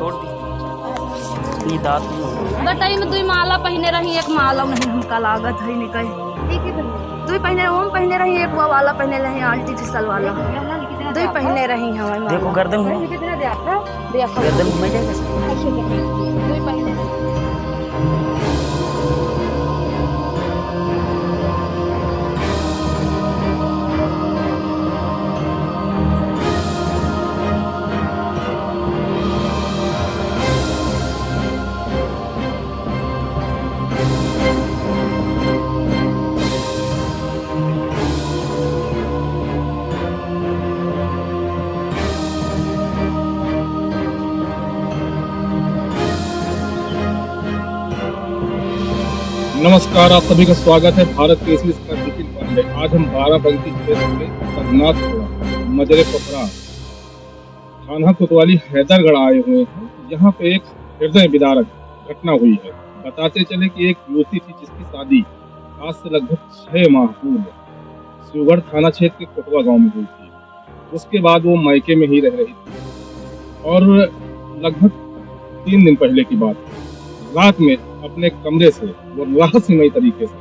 तोड़ दी। ये दांत नहीं बताइए मैं दुई माला पहने रही, एक माला नहीं हमका लागत है निकल दुई पहने ओम पहने रही, एक वो वाला पहने रही आर्टिफिशियल वाला दुई पहने रही हम। देखो गर्दन घुमा, गर्दन घुमा जाएगा। दुई पहने रही। नमस्कार, आप सभी का स्वागत है भारत केसरी का विपिन पांडे। आज हम बाराबंकी क्षेत्र के रघुनाथपुरा मजरे पपरा थाना कोतवाली हैदरगढ़ आए हुए हैं। यहाँ पे एक हृदय विदारक घटना हुई है। बताते चले कि एक युवती थी जिसकी शादी आज से लगभग 6 माह पूर्व शिवगढ़ थाना क्षेत्र के कोटवा गांव में हुई थी। उसके बाद वो मायके में ही रह रही थी और लगभग 3 दिन पहले की बात रात में अपने कमरे से वो रहस्यमय तरीके से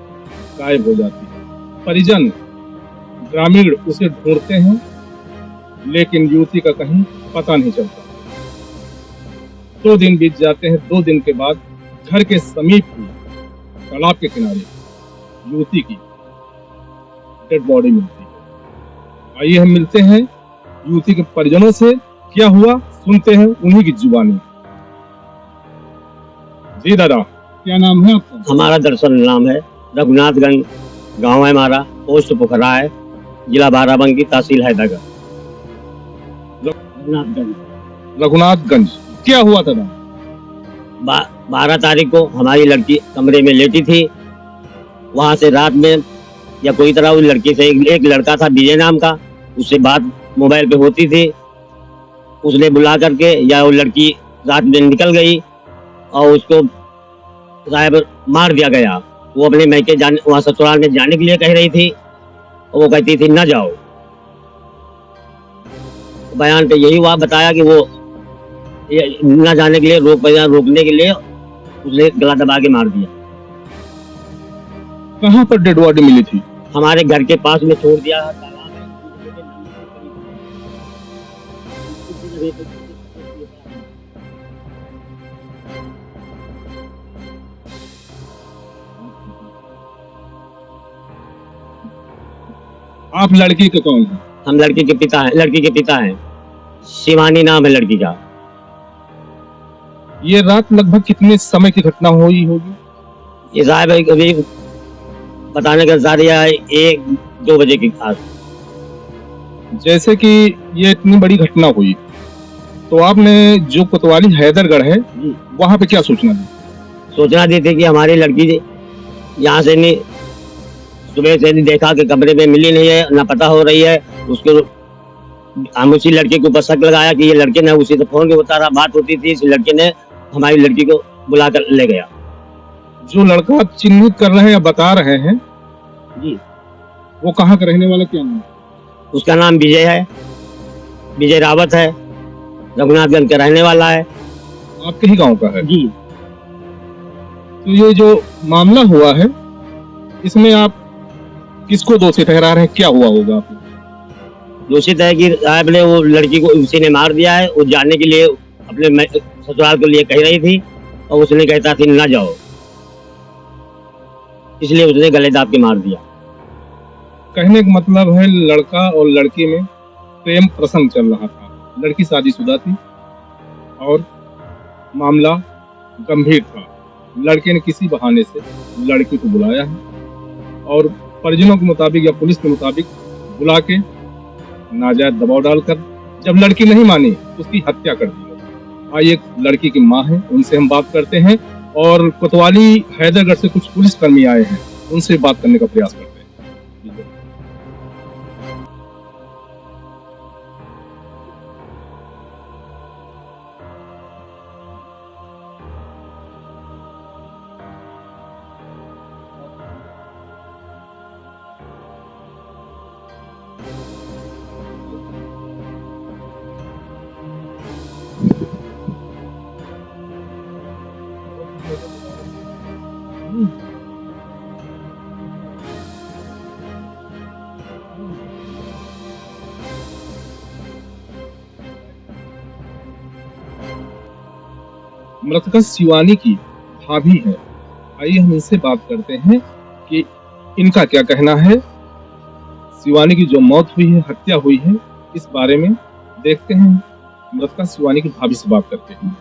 गायब हो जाती है। परिजन ग्रामीण उसे ढूंढते हैं लेकिन युवती का कहीं पता नहीं चलता। 2 दिन बीत जाते हैं। 2 दिन के बाद घर के समीप ही तालाब के किनारे युवती की डेड बॉडी मिलती है। आइए हम मिलते हैं युवती के परिजनों से, क्या हुआ सुनते हैं उन्हीं की जुबानी। जी दादा, क्या नाम है आपका? हमारा दरअसल नाम है रघुनाथगंज, गांव है हमारा, पोस्ट पोखरा है, जिला बाराबंकी, तहसील हैदरगढ़। रघुनाथगंज। क्या हुआ था? 12 तारीख को हमारी लड़की कमरे में लेटी थी। वहां से रात में या कोई तरह उस लड़की से एक लड़का था विजय नाम का, उससे बात मोबाइल पे होती थी। उसने बुला करके या वो लड़की रात में निकल गई और उसको साहब मार दिया गया। वो अपने मैके जाने, वहाँ ससुराल में जाने के लिए कह रही थी और वो कहती थी न जाओ। बयान पे यही हुआ, बताया कि वो न जाने के लिए रोकने के लिए उसने गला दबा के मार दिया। कहाँ पर डेड बॉडी मिली थी? हमारे घर के पास में छोड़ दिया तालाब है। आप लड़की के कौन है? हम लड़की के पिता हैं। शिवानी नाम है लड़की का। ये रात लगभग कितने समय की घटना हुई होगी? ये साहब अभी बताने का ज़रिया 1-2 बजे के आस। जैसे कि ये इतनी बड़ी घटना हुई तो आपने जो कोतवाली हैदरगढ़ है वहाँ पे क्या सूचना दी? सूचना दी थी कि हमारी लड़की यहाँ से नहीं, सुबह से नहीं देखा कि कमरे में मिली नहीं है, ना पता हो रही है उसको। हम उसी लड़के के ऊपर शक लगाया कि ये लड़के ने उसी से फोन के उतारा, बात होती थी, इस लड़के ने हमारी लड़की को बुला कर ले गया। जो लड़का आप चिन्हित कर रहे हैं या बता रहे हैं जी, वो कहाँ का रहने वाला, क्या नाम? उसका नाम विजय है, विजय रावत है, रघुनाथगंज का रहने वाला है। आपके ही गांव का है? जी। तो ये जो मामला हुआ है इसमें आप किसको दोषी ठहरा रहे हैं? क्या हुआ होगा? आप दोषित है कि साहब ने वो लड़की को उसी ने मार दिया है। वो जाने के लिए अपने ससुराल के लिए कह रही थी और उसने कहता थी ना जाओ, इसलिए उसने गले दाब के मार दिया। कहने का मतलब है लड़का और लड़की में प्रेम प्रसंग चल रहा था। लड़की शादीशुदा थी और मामला गंभीर था। लड़के ने किसी बहाने से लड़की को बुलाया है और परिजनों के मुताबिक या पुलिस के मुताबिक बुला के नाजायज दबाव डालकर जब लड़की नहीं मानी उसकी हत्या कर दी गई। आइए, लड़की की मां है, उनसे हम बात करते हैं और कोतवाली हैदरगढ़ से कुछ पुलिसकर्मी आए हैं, उनसे बात करने का प्रयास करते हैं। मृतका शिवानी की भाभी है। आइए हम इनसे बात करते हैं कि इनका क्या कहना है। शिवानी की जो मौत हुई है, हत्या हुई है, इस बारे में देखते हैं। मृतका शिवानी की भाभी से बात करते हैं।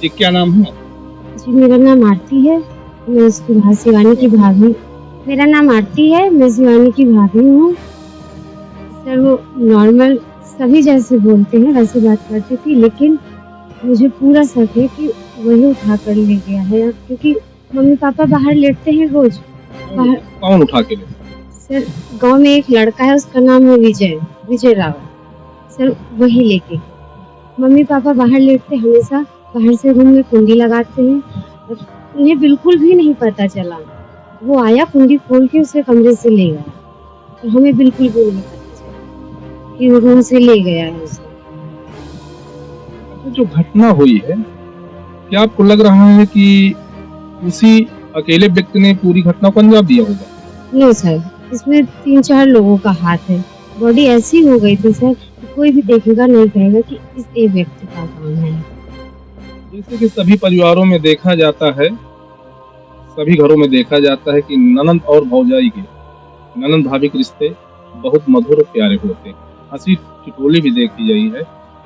जी, क्या नाम है आपका? जी, मेरा नाम आरती है। मैं शिवानी की भाभी। मेरा नाम आरती है, मैं शिवानी की भाभी हूँ। सर, वो नॉर्मल सभी जैसे बोलते हैं वैसे बात करती थी, लेकिन मुझे पूरा शक है कि वही उठा कर ले गया है, क्योंकि मम्मी पापा बाहर लेटते हैं रोज। बाहर कौन उठा के ले? सर, गांव में एक लड़का है, उसका नाम है विजय रावत। सर, वही लेके मम्मी पापा बाहर लेटते, हमेशा बाहर से रूम में कुंडी लगाते हैं और उन्हें बिल्कुल भी नहीं पता चला। वो आया, कुंडी खोल के उसे कमरे से ले गया और हमें बिल्कुल भी नहीं पता चला कि वो रूम से ले गया है उसे। जो घटना हुई है, क्या आपको लग रहा है कि उसी अकेले व्यक्ति ने पूरी घटना को अंजाम दिया होगा? नहीं सर, इसमें 3-4 लोगों का हाथ है। बॉडी ऐसी हो गई थी सर, कोई भी देखेगा नहीं कहेगा कि इस एक व्यक्ति का काम है। जैसे कि सभी परिवारों में देखा जाता है, सभी घरों में देखा जाता है कि ननंद और भौजाई के, ननंद भाभी के रिश्ते बहुत मधुर और प्यारे होते हैं। हंसी ठिठोली भी देखी गई है,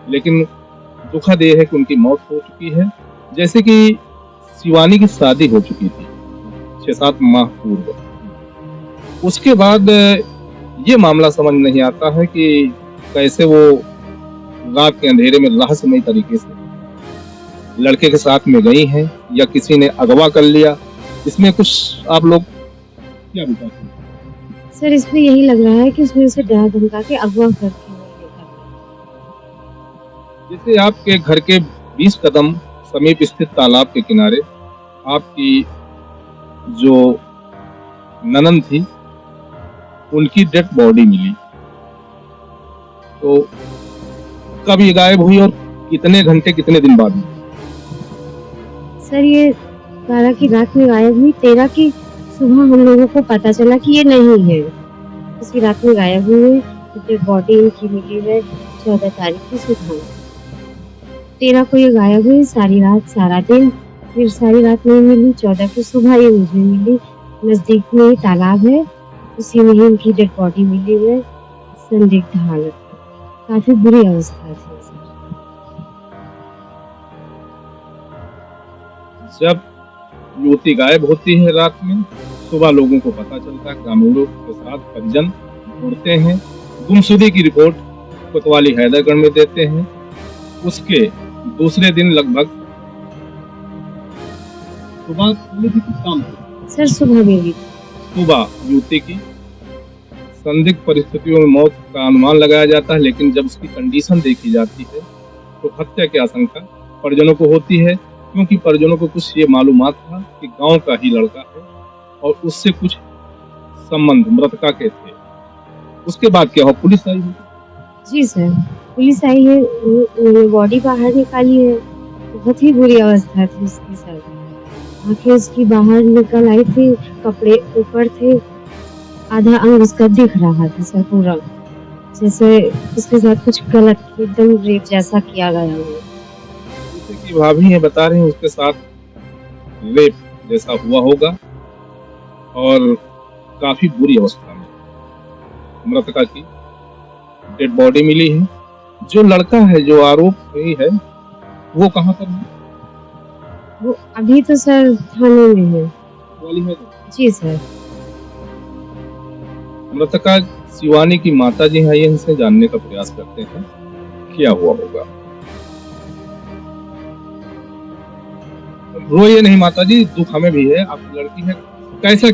लेकिन दुखद ये है कि उनकी मौत हो चुकी है। जैसे कि शिवानी की शादी हो चुकी थी 6-7 माह पूर्व। उसके बाद ये मामला समझ नहीं आता है कि कैसे वो रात के अंधेरे में रहस्यमय तरीके से लड़के के साथ में गई हैं या किसी ने अगवा कर लिया। इसमें कुछ आप लोग क्या बताते हैं? सर, इसमें यही लग रहा है कि उसने उसे डरा धमका के अगवा करके लेकर गया। जैसे आपके घर के 20 कदम समीप स्थित तालाब के किनारे आपकी जो ननंद थी, उनकी डेड बॉडी मिली, तो कब ये गायब हुई और कितने घंटे कितने दिन बाद? सर, ये 12 की रात में गायब हुई। 13 की सुबह हम लोगों को पता चला कि ये नहीं है। उसी रात में गायब हुई। डेड बॉडी इनकी मिली है 14 तारीख की सुबह। 13 को ये गायब हुई, सारी रात सारा दिन, फिर सारी रात नहीं मिली। 14 की सुबह ये मुझे मिली। नजदीक में ही तालाब है, उसी में ही इनकी डेड बॉडी मिली है, संदिग्ध हालत में। काफी बुरी अवस्था थी। जब युवती गायब होती है रात में, सुबह लोगों को पता चलता है, ग्रामीणों के साथ परिजन ढूंढते हैं। गुमशुदगी की रिपोर्ट कोतवाली हैदरगढ़ में देते हैं। उसके दूसरे दिन लगभग सुबह मिली थी, शाम को? सर, सुबह मिली। सुबह युवती की संदिग्ध परिस्थितियों में मौत का अनुमान लगाया जाता है, लेकिन जब उसकी कंडीशन देखी जाती है तो हत्या की आशंका परिजनों को होती है, क्योंकि परिजनों को कुछ ये मालूमात था कि गांव का ही लड़का है और उससे कुछ संबंध मृतका के थे। उसके बाद क्या हुआ? पुलिस आई? जी सर, पुलिस आई है, उन्होंने बॉडी बाहर निकाली है। बहुत ही बुरी अवस्था थी उसकी सर। आंखें उसकी बाहर निकल आई थी, कपड़े ऊपर थे, आधा अंग उसका दिख रहा था सर पूरा, जैसे उसके साथ कुछ गलत, एकदम रेप जैसा किया गया हो। की भाभी है बता रहे हैं उसके साथ रेप जैसा हुआ होगा और काफी बुरी अवस्था में मृतका की डेड बॉडी मिली है। जो लड़का है, जो आरोपी है, वो कहाँ पर है? वो अभी तो सर थाने में है। वाली है? जी सर। मृतका शिवानी की माता जी हैं, इनसे जानने का प्रयास करते हैं क्या हुआ होगा। रोइए नहीं माता जी, दुख हमें भी है, आपकी लड़की है। कैसे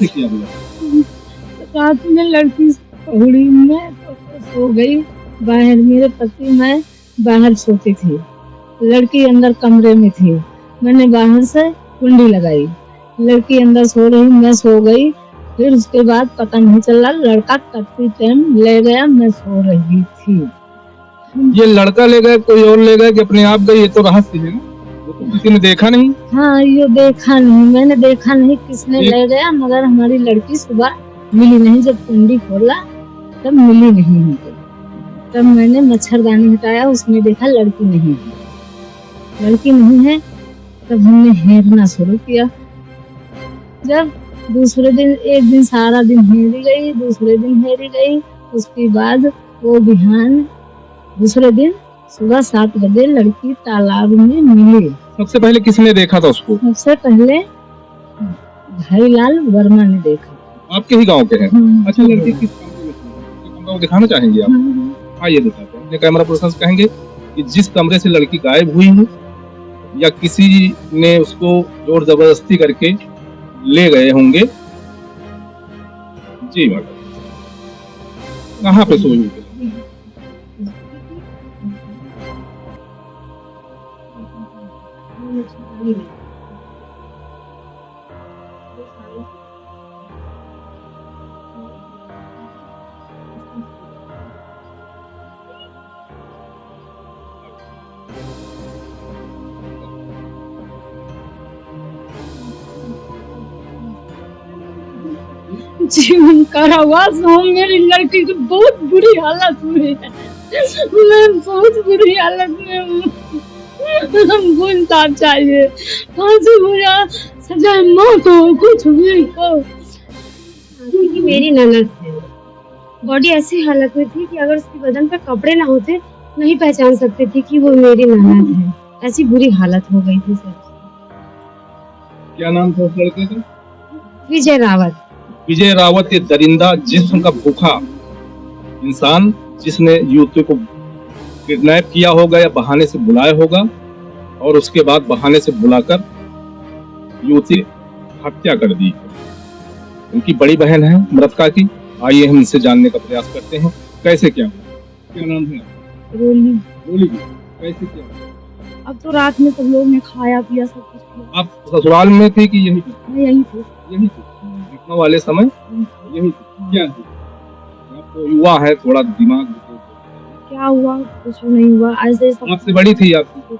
किया गया? रात में लड़की पहुड़ी में तो सो गई बाहर। मेरे पति मैं बाहर सोती थी, लड़की अंदर कमरे में थी। मैंने बाहर से कुंडी लगाई, लड़की अंदर सो रही, मैं सो गई। फिर उसके बाद पता नहीं चला, लड़का करती टाइम ले गया, मैं सो रही थी। ये लड़का ले गए, कोई और ले गए कि अपने आप गई? ये तो रहस्य है ना, वो तो किसी ने देखा नहीं। हाँ, ये देखा नहीं, मैंने देखा नहीं किसने ले गया, मगर हमारी लड़की सुबह मिली नहीं। जब कुंडी खोला तब मिली नहीं हमको। तब मैंने मच्छरदानी हटाया, उसमें देखा लड़की नहीं है। लड़की नहीं है तब हमने हेरना शुरू किया। जब दूसरे दिन, एक दिन सारा दिन हेरी गई, दूसरे दिन हेरी गई, उसके बाद वो बिहान दूसरे दिन सुबह 7 बजे लड़की तालाब में मिली। सबसे पहले किसने देखा था उसको? सबसे पहले भाईलाल वर्मा ने देखा। आपके ही गांव के हैं? अच्छा, लड़की किस कमरे में थी? कमरा को दिखाना चाहेंगे आप? आइए दिखाते हैं। अपने कैमरा पर्सन से कहेंगे कि जिस कमरे से लड़की गायब हुई है या किसी ने उसको जोर जबरदस्ती करके ले गए होंगे। जी मैडम, कहाँ पे सोई हुई थी? जीवन कारावास हो। मेरी लड़की की बहुत बुरी हालत हुई है, मैं बहुत बुरी हालत में हूँ। हमको इंसाफ चाहिए, फांसी हो या सजा मौत हो, कुछ भी हो। क्योंकि मेरी ननद है, बॉडी ऐसी हालत में थी कि अगर उसके बदन पे कपड़े ना होते नहीं पहचान सकते थे कि वो मेरी ननद है। ऐसी बुरी हालत हो गई थी सर। क्या नाम था उस लड़के का? विजय रावत। विजय रावत, ये दरिंदा जिस्म का भूखा इंसान जिसने युवती को किडनैप किया होगा या बहाने से बुलाया होगा और उसके बाद बहाने से बुलाकर युवती हत्या कर दी। उनकी बड़ी बहन है मृतका की। आइए हम इनसे जानने का प्रयास करते हैं कैसे क्या हुआ। क्या नाम है? रोली। रोली जी, कैसे क्या हुआ? अब तो रात में सब लोग ने खाया पिया, सब कुछ किया। आप ससुराल में थे कि यही थी? मैं यही थी। यही थी घटना वाले समय? यही थी। क्या थी? आपको युवा है, थोड़ा दिमाग क्या हुआ? कुछ नहीं हुआ, ऐसे सब। आपसे बड़ी थी? आपकी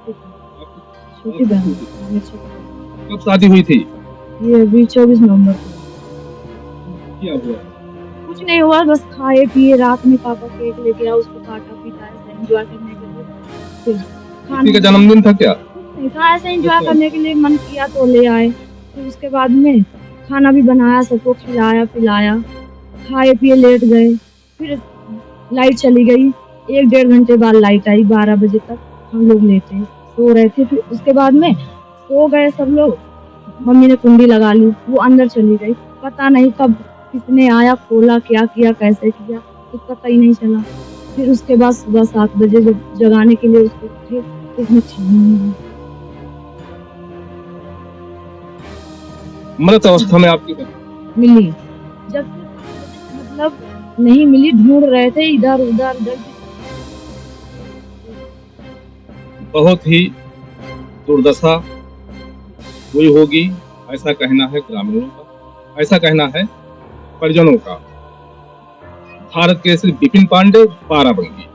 छोटी बहन। कब शादी हुई थी? ये अभी 24 नवंबर को। क्या हुआ? कुछ नहीं हुआ, बस खाए पिए। रात में पापा केक लेके आया, उसको काटा पीटा, ऐसे एंजॉय करने के लिए। फिर किसी का जन्मदिन था क्या? नहीं था, ऐसे एंजॉय करने के लिए मन किया तो ले आए। फिर उसके बाद में खाना भी बनाया, सबको खिलाया पिलाया, खाए पिए लेट गए। फिर लाइट चली गई, 1-1.5 घंटे बाद लाइट आई। 12 बजे तक हम लोग लेटे सो रहे थे। फिर उसके बाद में सो गए सब लोग। मम्मी ने कुंडी लगा ली, वो अंदर चली गई। पता नहीं कब किसने आया, खोला, क्या किया, कैसे किया, कुछ पता ही नहीं चला। फिर उसके बाद सुबह 7 बजे जब जगाने के लिए उसको उठे, उसमें छीन मृत अवस्था में आपकी मिली। जब मतलब नहीं मिली, ढूंढ रहे थे इधर उधर उधर। बहुत ही दुर्दशा हुई होगी, ऐसा कहना है ग्रामीणों का, ऐसा कहना है परिजनों का। भारत केसरी विपिन पांडे, बाराबंकी।